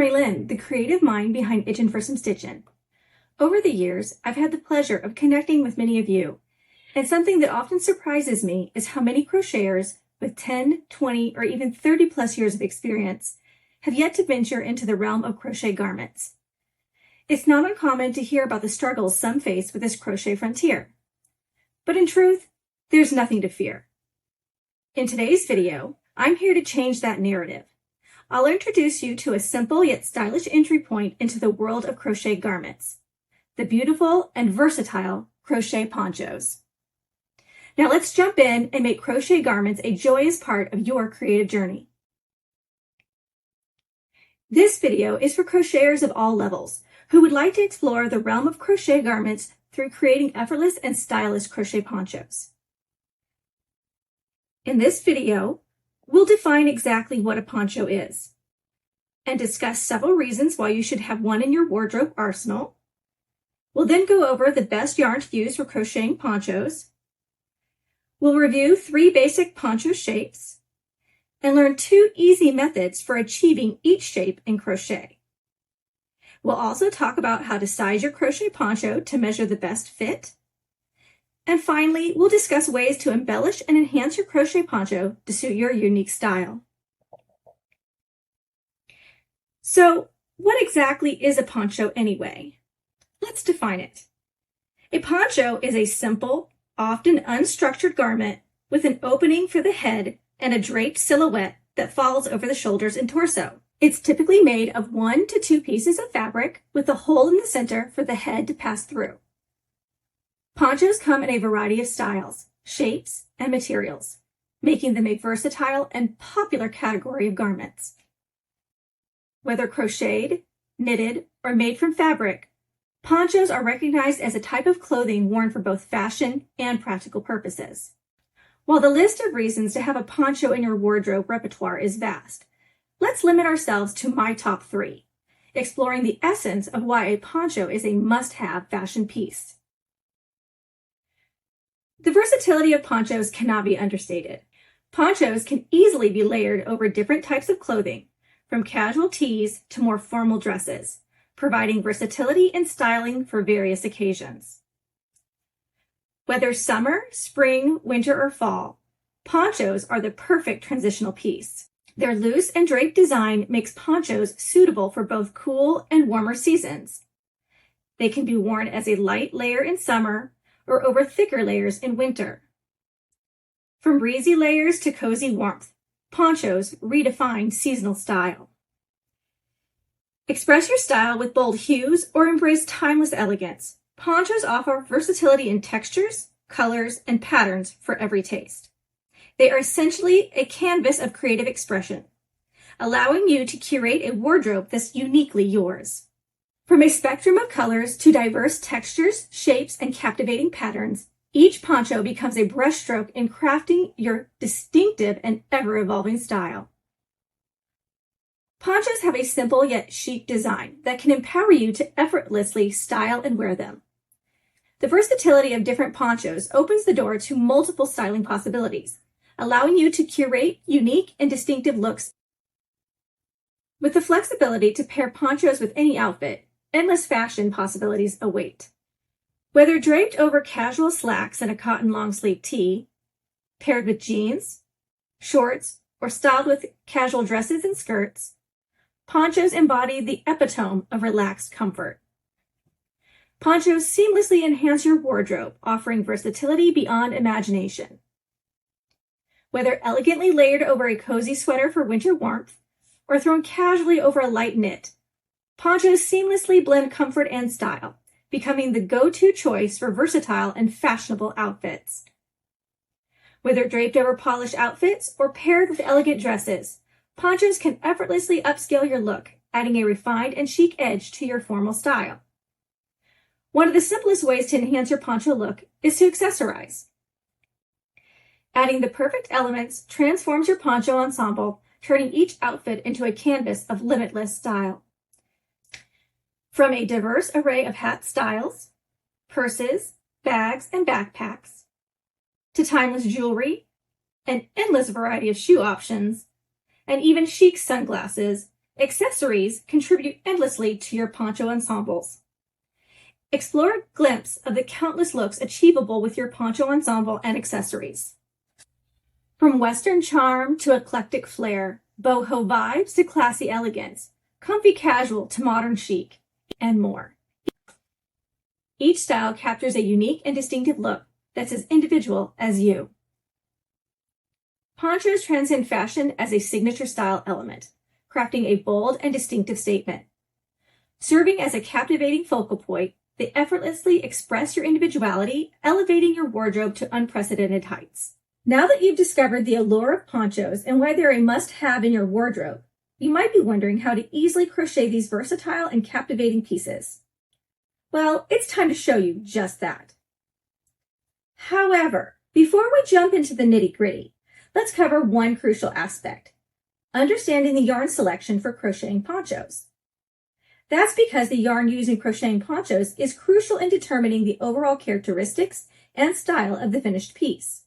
Maylin, the creative mind behind Itchin' for Some Stitchin'. Over the years, I've had the pleasure of connecting with many of you, and something that often surprises me is how many crocheters with 10, 20, or even 30 plus years of experience have yet to venture into the realm of crochet garments. It's not uncommon to hear about the struggles some face with this crochet frontier. But in truth, there's nothing to fear. In today's video, I'm here to change that narrative. I'll introduce you to a simple yet stylish entry point into the world of crochet garments, the beautiful and versatile crochet ponchos. Now let's jump in and make crochet garments a joyous part of your creative journey. This video is for crocheters of all levels who would like to explore the realm of crochet garments through creating effortless and stylish crochet ponchos. In this video, we'll define exactly what a poncho is and discuss several reasons why you should have one in your wardrobe arsenal. We'll then go over the best yarn to use for crocheting ponchos. We'll review 3 basic poncho shapes and learn 2 easy methods for achieving each shape in crochet. We'll also talk about how to size your crochet poncho to measure the best fit. And finally, we'll discuss ways to embellish and enhance your crochet poncho to suit your unique style. So, what exactly is a poncho anyway? Let's define it. A poncho is a simple, often unstructured garment with an opening for the head and a draped silhouette that falls over the shoulders and torso. It's typically made of 1 to 2 pieces of fabric with a hole in the center for the head to pass through. Ponchos come in a variety of styles, shapes, and materials, making them a versatile and popular category of garments. Whether crocheted, knitted, or made from fabric, ponchos are recognized as a type of clothing worn for both fashion and practical purposes. While the list of reasons to have a poncho in your wardrobe repertoire is vast, let's limit ourselves to my top 3, exploring the essence of why a poncho is a must-have fashion piece. The versatility of ponchos cannot be understated. Ponchos can easily be layered over different types of clothing, from casual tees to more formal dresses, providing versatility and styling for various occasions. Whether summer, spring, winter, or fall, ponchos are the perfect transitional piece. Their loose and draped design makes ponchos suitable for both cool and warmer seasons. They can be worn as a light layer in summer or over thicker layers in winter. From breezy layers to cozy warmth, ponchos redefine seasonal style. Express your style with bold hues or embrace timeless elegance. Ponchos offer versatility in textures, colors, and patterns for every taste. They are essentially a canvas of creative expression, allowing you to curate a wardrobe that's uniquely yours. From a spectrum of colors to diverse textures, shapes, and captivating patterns, each poncho becomes a brushstroke in crafting your distinctive and ever-evolving style. Ponchos have a simple yet chic design that can empower you to effortlessly style and wear them. The versatility of different ponchos opens the door to multiple styling possibilities, allowing you to curate unique and distinctive looks. With the flexibility to pair ponchos with any outfit, endless fashion possibilities await. Whether draped over casual slacks and a cotton long-sleeve tee, paired with jeans, shorts, or styled with casual dresses and skirts, ponchos embody the epitome of relaxed comfort. Ponchos seamlessly enhance your wardrobe, offering versatility beyond imagination. Whether elegantly layered over a cozy sweater for winter warmth or thrown casually over a light knit, ponchos seamlessly blend comfort and style, becoming the go-to choice for versatile and fashionable outfits. Whether draped over polished outfits or paired with elegant dresses, ponchos can effortlessly upscale your look, adding a refined and chic edge to your formal style. One of the simplest ways to enhance your poncho look is to accessorize. Adding the perfect elements transforms your poncho ensemble, turning each outfit into a canvas of limitless style. From a diverse array of hat styles, purses, bags, and backpacks, to timeless jewelry, an endless variety of shoe options, and even chic sunglasses, Accessories contribute endlessly to your poncho ensembles. Explore a glimpse of the countless looks achievable with your poncho ensemble and accessories. From Western charm to eclectic flair, boho vibes to classy elegance, comfy casual to modern chic, and more. Each style captures a unique and distinctive look that's as individual as you. Ponchos transcend fashion as a signature style element, crafting a bold and distinctive statement. Serving as a captivating focal point, they effortlessly express your individuality, elevating your wardrobe to unprecedented heights. Now that you've discovered the allure of ponchos and why they're a must-have in your wardrobe, you might be wondering how to easily crochet these versatile and captivating pieces. Well, it's time to show you just that. However, before we jump into the nitty-gritty, let's cover one crucial aspect: understanding the yarn selection for crocheting ponchos. That's because the yarn used in crocheting ponchos is crucial in determining the overall characteristics and style of the finished piece.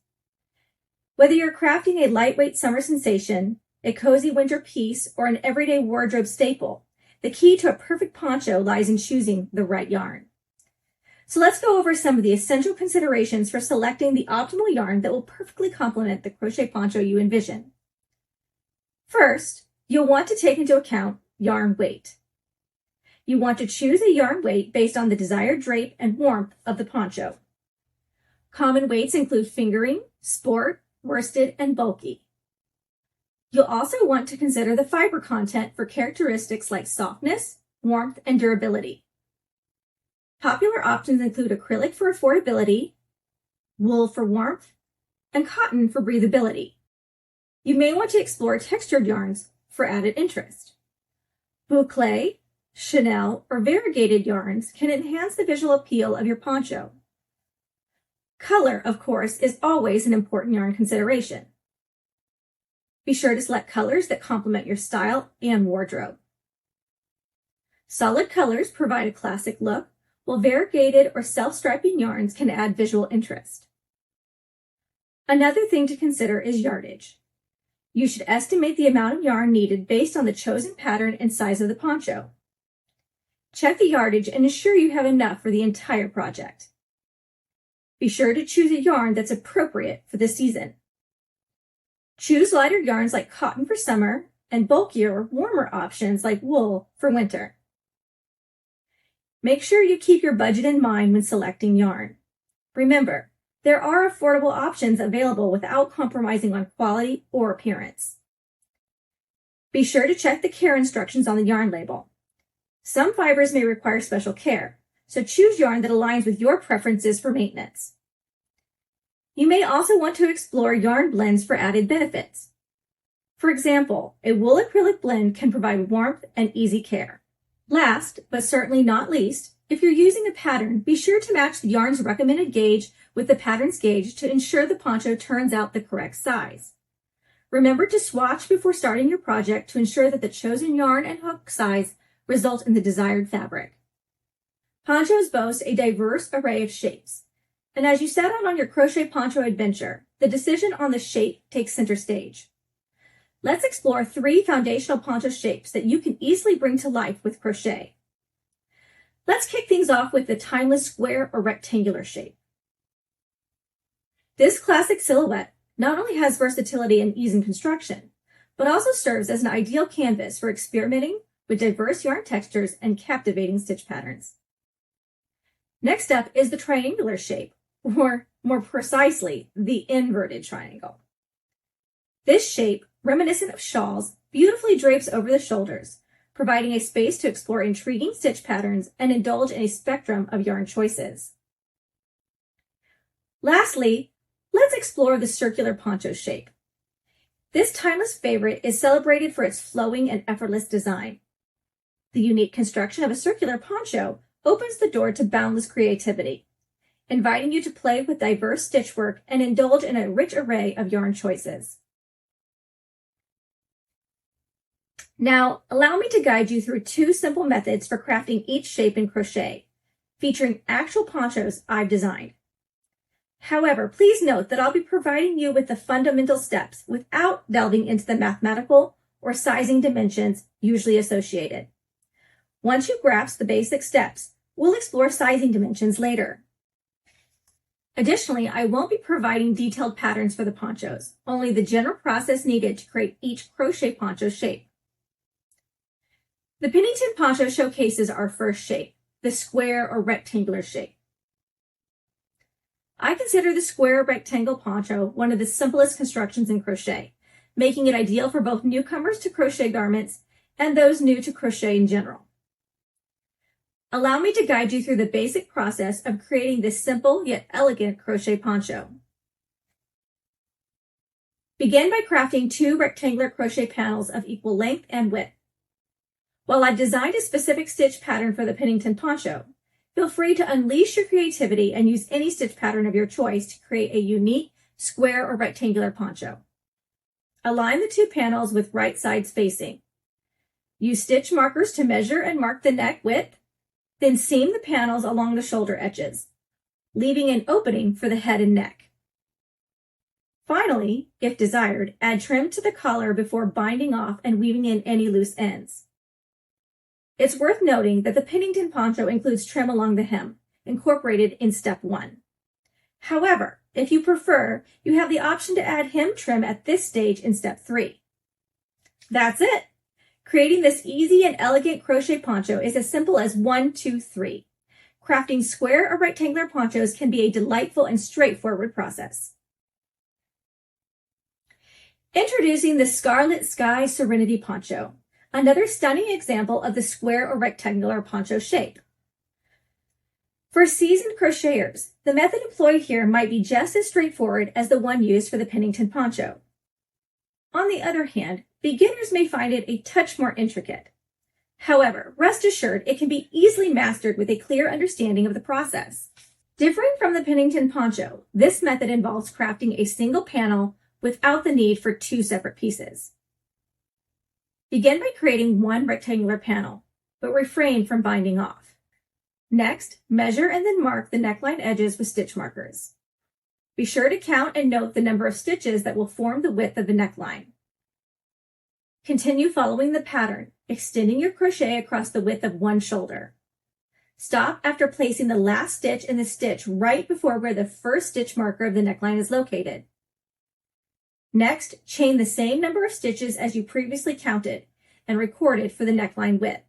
Whether you're crafting a lightweight summer sensation, a cozy winter piece, or an everyday wardrobe staple, the key to a perfect poncho lies in choosing the right yarn. So let's go over some of the essential considerations for selecting the optimal yarn that will perfectly complement the crochet poncho you envision. First, you'll want to take into account yarn weight. You want to choose a yarn weight based on the desired drape and warmth of the poncho. Common weights include fingering, sport, worsted, and bulky. You'll also want to consider the fiber content for characteristics like softness, warmth, and durability. Popular options include acrylic for affordability, wool for warmth, and cotton for breathability. You may want to explore textured yarns for added interest. Boucle, chenille, or variegated yarns can enhance the visual appeal of your poncho. Color, of course, is always an important yarn consideration. Be sure to select colors that complement your style and wardrobe. Solid colors provide a classic look, while variegated or self-striping yarns can add visual interest. Another thing to consider is yardage. You should estimate the amount of yarn needed based on the chosen pattern and size of the poncho. Check the yardage and ensure you have enough for the entire project. Be sure to choose a yarn that's appropriate for the season. Choose lighter yarns like cotton for summer and bulkier, warmer options like wool for winter. Make sure you keep your budget in mind when selecting yarn. Remember, there are affordable options available without compromising on quality or appearance. Be sure to check the care instructions on the yarn label. Some fibers may require special care, so choose yarn that aligns with your preferences for maintenance. You may also want to explore yarn blends for added benefits. For example, a wool acrylic blend can provide warmth and easy care. Last, but certainly not least, if you're using a pattern, be sure to match the yarn's recommended gauge with the pattern's gauge to ensure the poncho turns out the correct size. Remember to swatch before starting your project to ensure that the chosen yarn and hook size result in the desired fabric. Ponchos boast a diverse array of shapes, and as you set out on your crochet poncho adventure, the decision on the shape takes center stage. Let's explore 3 foundational poncho shapes that you can easily bring to life with crochet. Let's kick things off with the timeless square or rectangular shape. This classic silhouette not only has versatility and ease in construction, but also serves as an ideal canvas for experimenting with diverse yarn textures and captivating stitch patterns. Next up is the triangular shape, or more precisely, the inverted triangle. This shape, reminiscent of shawls, beautifully drapes over the shoulders, providing a space to explore intriguing stitch patterns and indulge in a spectrum of yarn choices. Lastly, let's explore the circular poncho shape. This timeless favorite is celebrated for its flowing and effortless design. The unique construction of a circular poncho opens the door to boundless creativity, inviting you to play with diverse stitchwork and indulge in a rich array of yarn choices. Now, allow me to guide you through 2 simple methods for crafting each shape in crochet, featuring actual ponchos I've designed. However, please note that I'll be providing you with the fundamental steps without delving into the mathematical or sizing dimensions usually associated. Once you grasp the basic steps, we'll explore sizing dimensions later. Additionally, I won't be providing detailed patterns for the ponchos, only the general process needed to create each crochet poncho shape. The Pennington poncho showcases our first shape, the square or rectangular shape. I consider the square rectangle poncho one of the simplest constructions in crochet, making it ideal for both newcomers to crochet garments and those new to crochet in general. Allow me to guide you through the basic process of creating this simple yet elegant crochet poncho. Begin by crafting 2 rectangular crochet panels of equal length and width. While I've designed a specific stitch pattern for the Pennington poncho, feel free to unleash your creativity and use any stitch pattern of your choice to create a unique square or rectangular poncho. Align the 2 panels with right side spacing. Use stitch markers to measure and mark the neck width, then seam the panels along the shoulder edges, leaving an opening for the head and neck. Finally, if desired, add trim to the collar before binding off and weaving in any loose ends. It's worth noting that the Pennington poncho includes trim along the hem, incorporated in step 1. However, if you prefer, you have the option to add hem trim at this stage in step 3. That's it! Creating this easy and elegant crochet poncho is as simple as 1, 2, 3. Crafting square or rectangular ponchos can be a delightful and straightforward process. Introducing the Scarlet Sky Serenity Poncho, another stunning example of the square or rectangular poncho shape. For seasoned crocheters, the method employed here might be just as straightforward as the one used for the Pennington poncho. On the other hand, beginners may find it a touch more intricate. However, rest assured it can be easily mastered with a clear understanding of the process. Differing from the Pennington poncho, this method involves crafting a single panel without the need for 2 separate pieces. Begin by creating 1 rectangular panel, but refrain from binding off. Next, measure and then mark the neckline edges with stitch markers. Be sure to count and note the number of stitches that will form the width of the neckline. Continue following the pattern, extending your crochet across the width of 1 shoulder. Stop after placing the last stitch in the stitch right before where the first stitch marker of the neckline is located. Next, chain the same number of stitches as you previously counted and recorded for the neckline width.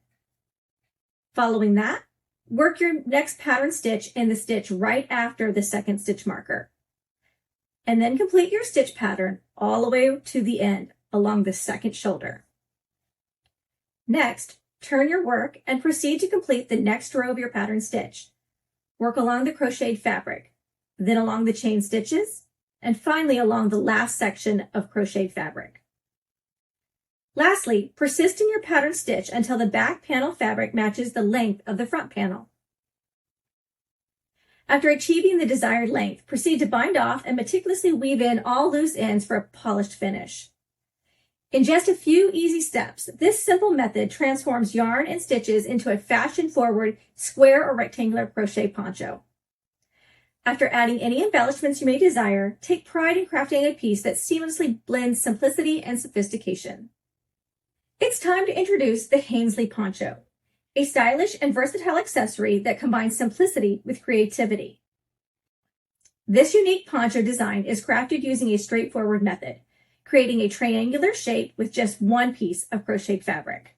Following that, work your next pattern stitch in the stitch right after the second stitch marker. And then complete your stitch pattern all the way to the end along the second shoulder. Next, turn your work and proceed to complete the next row of your pattern stitch. Work along the crocheted fabric, then along the chain stitches, and finally along the last section of crocheted fabric. Lastly, persist in your pattern stitch until the back panel fabric matches the length of the front panel. After achieving the desired length, proceed to bind off and meticulously weave in all loose ends for a polished finish. In just a few easy steps, this simple method transforms yarn and stitches into a fashion-forward square or rectangular crochet poncho. After adding any embellishments you may desire, take pride in crafting a piece that seamlessly blends simplicity and sophistication. It's time to introduce the Hainsley Poncho, a stylish and versatile accessory that combines simplicity with creativity. This unique poncho design is crafted using a straightforward method, creating a triangular shape with just 1 piece of crocheted fabric.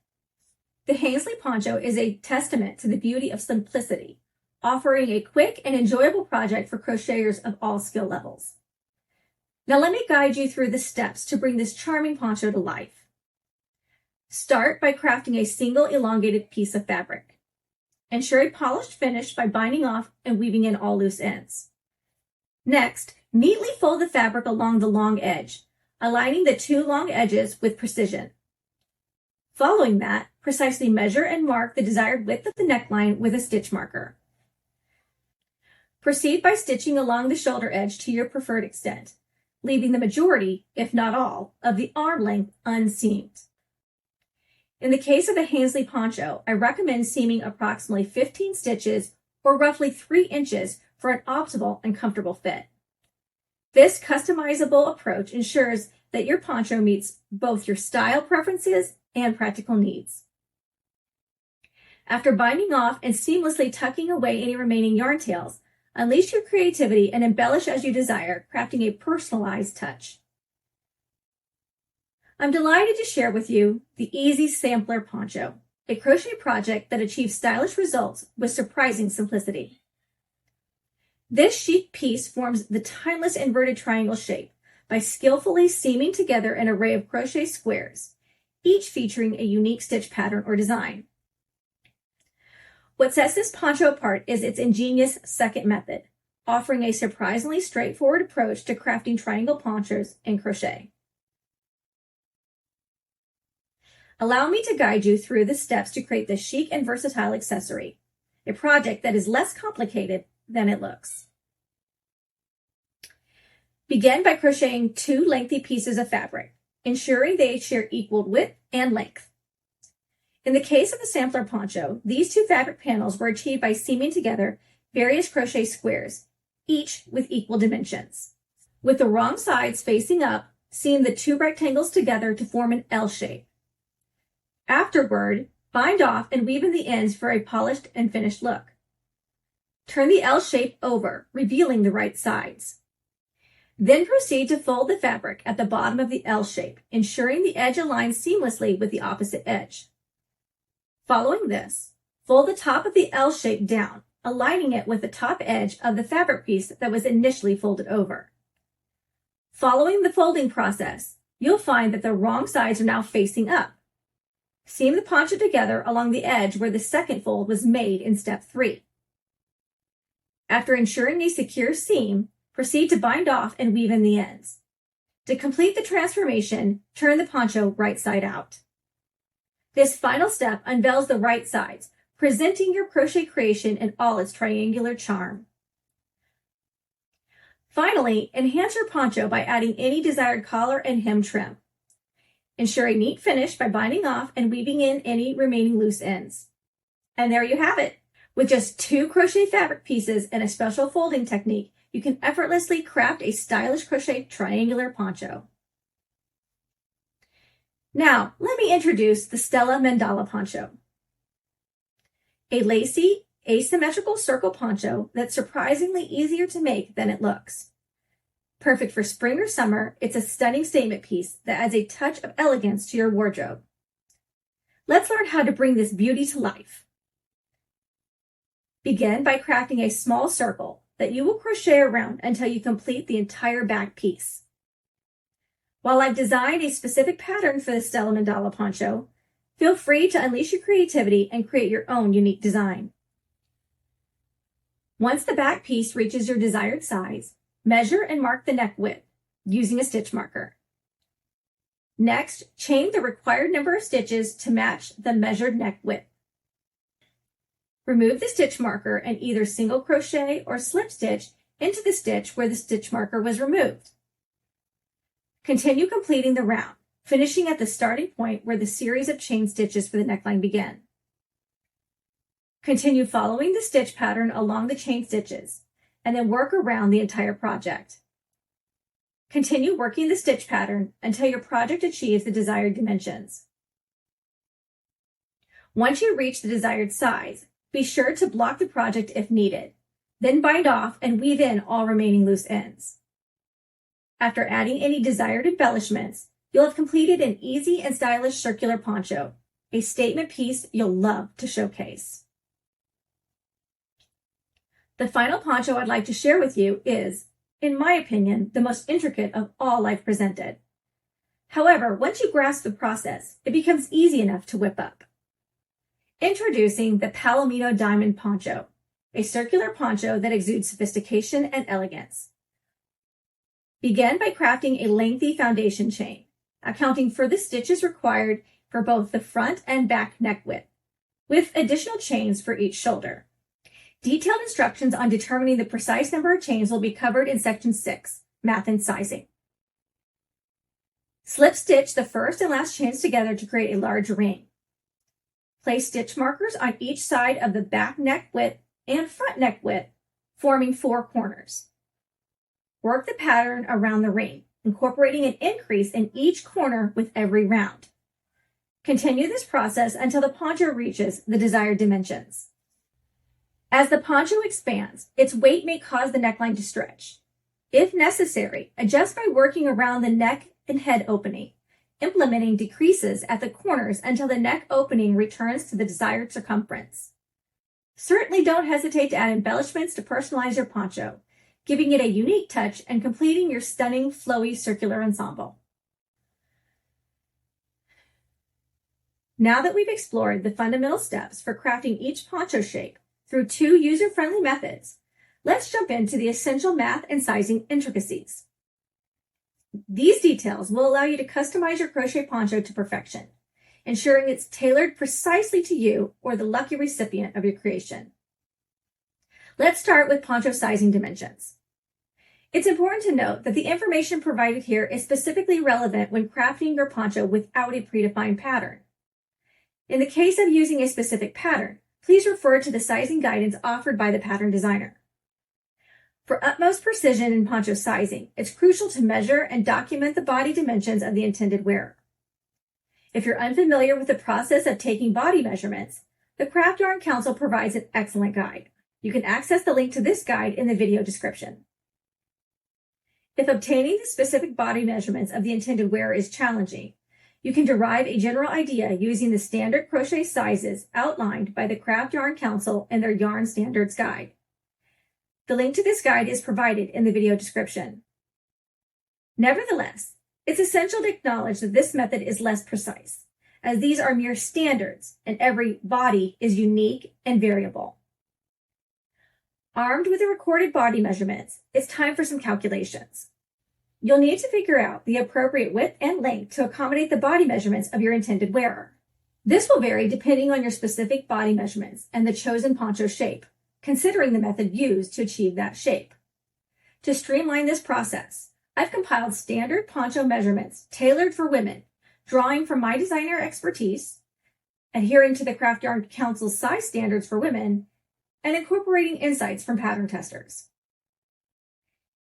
The Hainsley Poncho is a testament to the beauty of simplicity, offering a quick and enjoyable project for crocheters of all skill levels. Now let me guide you through the steps to bring this charming poncho to life. Start by crafting a single elongated piece of fabric. Ensure a polished finish by binding off and weaving in all loose ends. Next, neatly fold the fabric along the long edge, aligning the 2 long edges with precision. Following that, precisely measure and mark the desired width of the neckline with a stitch marker. Proceed by stitching along the shoulder edge to your preferred extent, leaving the majority, if not all, of the arm length unseamed. In the case of the Hainsley Poncho, I recommend seaming approximately 15 stitches or roughly 3 inches for an optimal and comfortable fit. This customizable approach ensures that your poncho meets both your style preferences and practical needs. After binding off and seamlessly tucking away any remaining yarn tails, unleash your creativity and embellish as you desire, crafting a personalized touch. I'm delighted to share with you the Easy Sampler Poncho, a crochet project that achieves stylish results with surprising simplicity. This chic piece forms the timeless inverted triangle shape by skillfully seaming together an array of crochet squares, each featuring a unique stitch pattern or design. What sets this poncho apart is its ingenious second method, offering a surprisingly straightforward approach to crafting triangle ponchos in crochet. Allow me to guide you through the steps to create this chic and versatile accessory, a project that is less complicated than it looks. Begin by crocheting 2 lengthy pieces of fabric, ensuring they share equal width and length. In the case of the sampler poncho, these 2 fabric panels were achieved by seaming together various crochet squares, each with equal dimensions. With the wrong sides facing up, seam the 2 rectangles together to form an L shape. Afterward, bind off and weave in the ends for a polished and finished look. Turn the L shape over, revealing the right sides. Then proceed to fold the fabric at the bottom of the L shape, ensuring the edge aligns seamlessly with the opposite edge. Following this, fold the top of the L shape down, aligning it with the top edge of the fabric piece that was initially folded over. Following the folding process, you'll find that the wrong sides are now facing up. Seam the poncho together along the edge where the second fold was made in step 3. After ensuring a secure seam, proceed to bind off and weave in the ends. To complete the transformation, turn the poncho right side out. This final step unveils the right sides, presenting your crochet creation in all its triangular charm. Finally, enhance your poncho by adding any desired collar and hem trim. Ensure a neat finish by binding off and weaving in any remaining loose ends. And there you have it. With just 2 crochet fabric pieces and a special folding technique, you can effortlessly craft a stylish crochet triangular poncho. Now, let me introduce the Stella Mandala Poncho. A lacy, asymmetrical circle poncho that's surprisingly easier to make than it looks. Perfect for spring or summer, it's a stunning statement piece that adds a touch of elegance to your wardrobe. Let's learn how to bring this beauty to life. Begin by crafting a small circle that you will crochet around until you complete the entire back piece. While I've designed a specific pattern for the Stella Mandala Poncho, feel free to unleash your creativity and create your own unique design. Once the back piece reaches your desired size, measure and mark the neck width using a stitch marker. Next, chain the required number of stitches to match the measured neck width. Remove the stitch marker and either single crochet or slip stitch into the stitch where the stitch marker was removed. Continue completing the round, finishing at the starting point where the series of chain stitches for the neckline begin. Continue following the stitch pattern along the chain stitches, and then work around the entire project. Continue working the stitch pattern until your project achieves the desired dimensions. Once you reach the desired size, be sure to block the project if needed, then bind off and weave in all remaining loose ends. After adding any desired embellishments, you'll have completed an easy and stylish circular poncho, a statement piece you'll love to showcase. The final poncho I'd like to share with you is, in my opinion, the most intricate of all I've presented. However, once you grasp the process, it becomes easy enough to whip up. Introducing the Palomino Diamond Poncho, a circular poncho that exudes sophistication and elegance. Begin by crafting a lengthy foundation chain, accounting for the stitches required for both the front and back neck width, with additional chains for each shoulder. Detailed instructions on determining the precise number of chains will be covered in Section 6, Math and Sizing. Slip stitch the first and last chains together to create a large ring. Place stitch markers on each side of the back neck width and front neck width, forming 4 corners. Work the pattern around the ring, incorporating an increase in each corner with every round. Continue this process until the poncho reaches the desired dimensions. As the poncho expands, its weight may cause the neckline to stretch. If necessary, adjust by working around the neck and head opening, implementing decreases at the corners until the neck opening returns to the desired circumference. Certainly don't hesitate to add embellishments to personalize your poncho, giving it a unique touch and completing your stunning, flowy circular ensemble. Now that we've explored the fundamental steps for crafting each poncho shape through 2 user-friendly methods, let's jump into the essential math and sizing intricacies. These details will allow you to customize your crochet poncho to perfection, ensuring it's tailored precisely to you or the lucky recipient of your creation. Let's start with poncho sizing dimensions. It's important to note that the information provided here is specifically relevant when crafting your poncho without a predefined pattern. In the case of using a specific pattern, please refer to the sizing guidance offered by the pattern designer. For utmost precision in poncho sizing, it's crucial to measure and document the body dimensions of the intended wearer. If you're unfamiliar with the process of taking body measurements, the Craft Yarn Council provides an excellent guide. You can access the link to this guide in the video description. If obtaining the specific body measurements of the intended wearer is challenging, you can derive a general idea using the standard crochet sizes outlined by the Craft Yarn Council in their Yarn Standards Guide. The link to this guide is provided in the video description. Nevertheless, it's essential to acknowledge that this method is less precise, as these are mere standards and every body is unique and variable. Armed with the recorded body measurements, it's time for some calculations. You'll need to figure out the appropriate width and length to accommodate the body measurements of your intended wearer. This will vary depending on your specific body measurements and the chosen poncho shape, considering the method used to achieve that shape. To streamline this process, I've compiled standard poncho measurements tailored for women, drawing from my designer expertise, adhering to the Craft Yarn Council's size standards for women, and incorporating insights from pattern testers.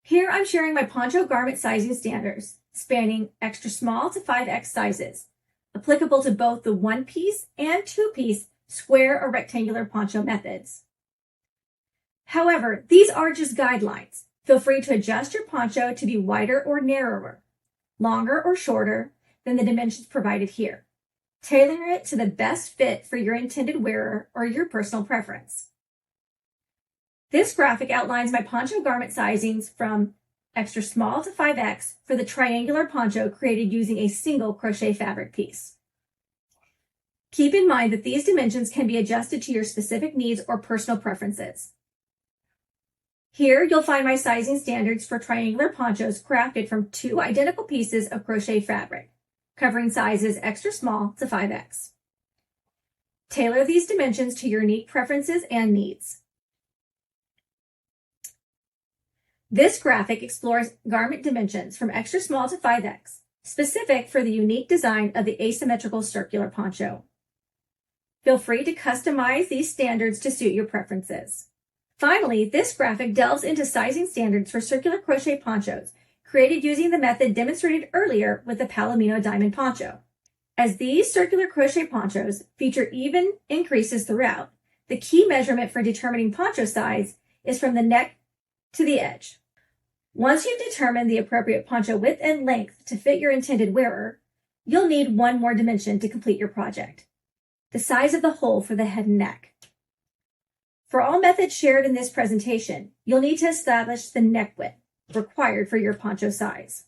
Here I'm sharing my poncho garment sizing standards, spanning extra small to 5X sizes, applicable to both the 1-piece and 2-piece square or rectangular poncho methods. However, these are just guidelines. Feel free to adjust your poncho to be wider or narrower, longer or shorter than the dimensions provided here, tailoring it to the best fit for your intended wearer or your personal preference. This graphic outlines my poncho garment sizings from extra small to 5X for the triangular poncho created using a single crochet fabric piece. Keep in mind that these dimensions can be adjusted to your specific needs or personal preferences. Here, you'll find my sizing standards for triangular ponchos crafted from 2 identical pieces of crochet fabric, covering sizes extra small to 5X. Tailor these dimensions to your unique preferences and needs. This graphic explores garment dimensions from extra small to 5X, specific for the unique design of the asymmetrical circular poncho. Feel free to customize these standards to suit your preferences. Finally, this graphic delves into sizing standards for circular crochet ponchos, created using the method demonstrated earlier with the Palomino diamond poncho. As these circular crochet ponchos feature even increases throughout, the key measurement for determining poncho size is from the neck to the edge. Once you've determined the appropriate poncho width and length to fit your intended wearer, you'll need one more dimension to complete your project: the size of the hole for the head and neck. For all methods shared in this presentation, you'll need to establish the neck width required for your poncho size.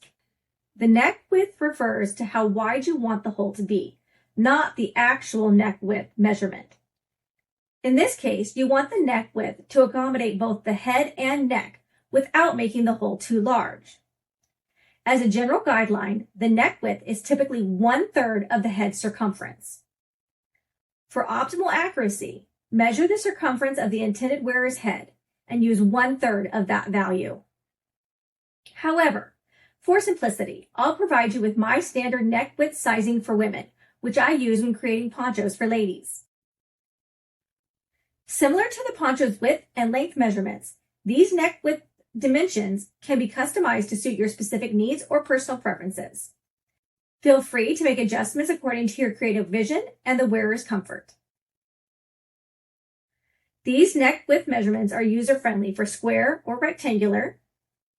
The neck width refers to how wide you want the hole to be, not the actual neck width measurement. In this case, you want the neck width to accommodate both the head and neck without making the hole too large. As a general guideline, the neck width is typically 1/3 of the head circumference. For optimal accuracy, measure the circumference of the intended wearer's head and use 1/3 of that value. However, for simplicity, I'll provide you with my standard neck width sizing for women, which I use when creating ponchos for ladies. Similar to the poncho's width and length measurements, these neck width dimensions can be customized to suit your specific needs or personal preferences. Feel free to make adjustments according to your creative vision and the wearer's comfort. These neck width measurements are user-friendly for square or rectangular,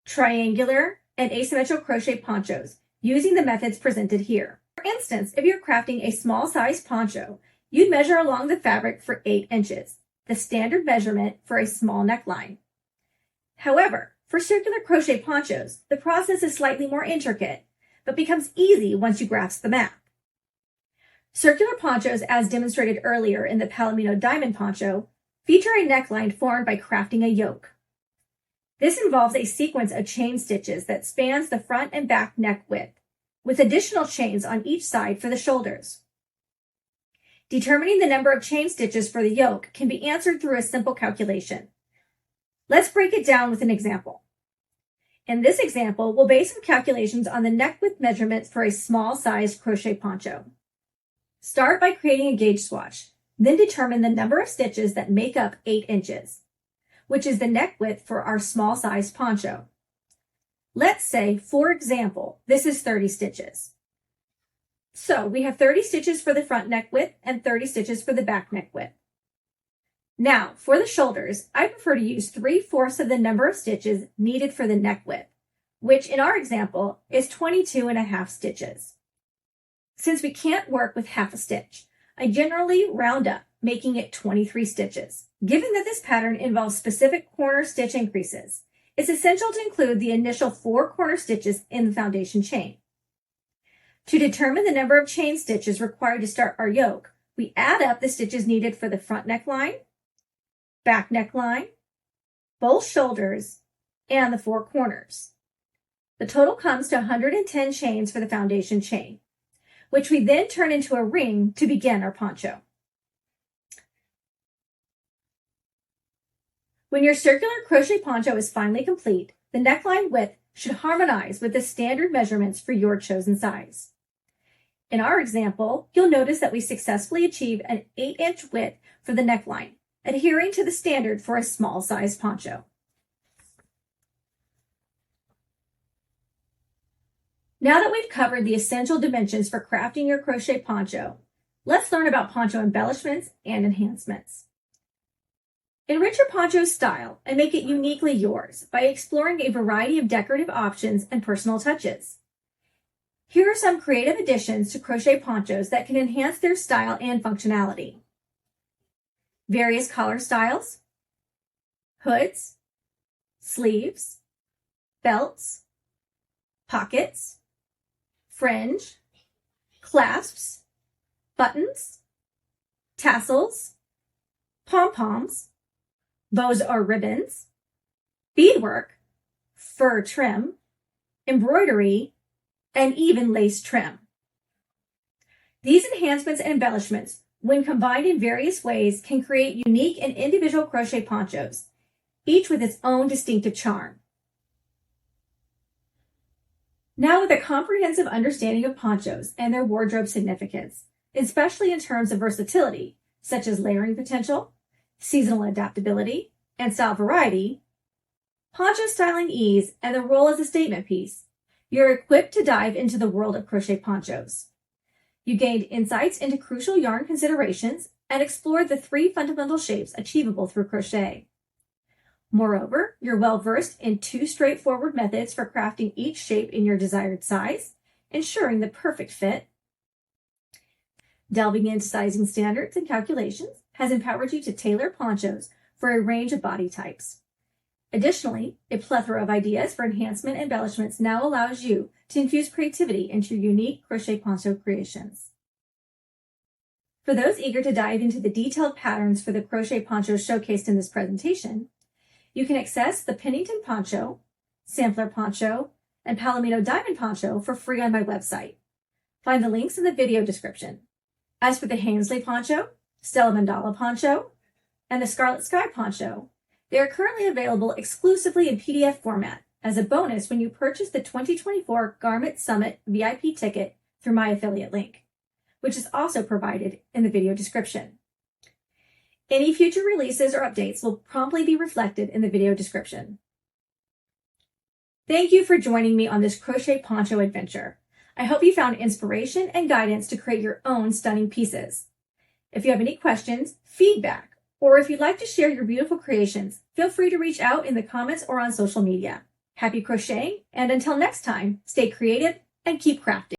triangular, and asymmetrical crochet ponchos using the methods presented here. For instance, if you're crafting a small size poncho, you'd measure along the fabric for 8 inches, the standard measurement for a small neckline. However, for circular crochet ponchos, the process is slightly more intricate, but becomes easy once you grasp the map. Circular ponchos, as demonstrated earlier in the Palomino diamond poncho, feature a neckline formed by crafting a yoke. This involves a sequence of chain stitches that spans the front and back neck width, with additional chains on each side for the shoulders. Determining the number of chain stitches for the yoke can be answered through a simple calculation. Let's break it down with an example. In this example, we'll base some calculations on the neck width measurements for a small-sized crochet poncho. Start by creating a gauge swatch, then determine the number of stitches that make up 8 inches, which is the neck width for our small-sized poncho. Let's say, for example, this is 30 stitches. So we have 30 stitches for the front neck width and 30 stitches for the back neck width. Now, for the shoulders, I prefer to use 3/4 of the number of stitches needed for the neck width, which in our example is 22.5 stitches. Since we can't work with half a stitch, I generally round up, making it 23 stitches. Given that this pattern involves specific corner stitch increases, it's essential to include the initial 4 corner stitches in the foundation chain. To determine the number of chain stitches required to start our yoke, we add up the stitches needed for the front neckline, back neckline, both shoulders, and the 4 corners. The total comes to 110 chains for the foundation chain, which we then turn into a ring to begin our poncho. When your circular crochet poncho is finally complete, the neckline width should harmonize with the standard measurements for your chosen size. In our example, you'll notice that we successfully achieved an 8-inch width for the neckline, adhering to the standard for a small size poncho. Now that we've covered the essential dimensions for crafting your crochet poncho, let's learn about poncho embellishments and enhancements. Enrich your poncho's style and make it uniquely yours by exploring a variety of decorative options and personal touches. Here are some creative additions to crochet ponchos that can enhance their style and functionality. Various collar styles, hoods, sleeves, belts, pockets, fringe, clasps, buttons, tassels, pom-poms, bows or ribbons, beadwork, fur trim, embroidery, and even lace trim. These enhancements and embellishments, when combined in various ways, can create unique and individual crochet ponchos, each with its own distinctive charm. Now, with a comprehensive understanding of ponchos and their wardrobe significance, especially in terms of versatility, such as layering potential, seasonal adaptability, and style variety, poncho styling ease, and the role as a statement piece, you're equipped to dive into the world of crochet ponchos. You gained insights into crucial yarn considerations and explored the 3 fundamental shapes achievable through crochet. Moreover, you're well versed in 2 straightforward methods for crafting each shape in your desired size, ensuring the perfect fit. Delving into sizing standards and calculations has empowered you to tailor ponchos for a range of body types. Additionally, a plethora of ideas for enhancement and embellishments now allows you to infuse creativity into your unique crochet poncho creations. For those eager to dive into the detailed patterns for the crochet ponchos showcased in this presentation, you can access the Pennington Poncho, Sampler Poncho, and Palomino Diamond Poncho for free on my website. Find the links in the video description. As for the Hainsley Poncho, Stella Mandala Poncho, and the Scarlet Sky Poncho, they are currently available exclusively in PDF format as a bonus when you purchase the 2024 Garment Summit VIP ticket through my affiliate link, which is also provided in the video description. Any future releases or updates will promptly be reflected in the video description. Thank you for joining me on this crochet poncho adventure. I hope you found inspiration and guidance to create your own stunning pieces. If you have any questions, feedback, or if you'd like to share your beautiful creations, feel free to reach out in the comments or on social media. Happy crocheting, and until next time, stay creative and keep crafting.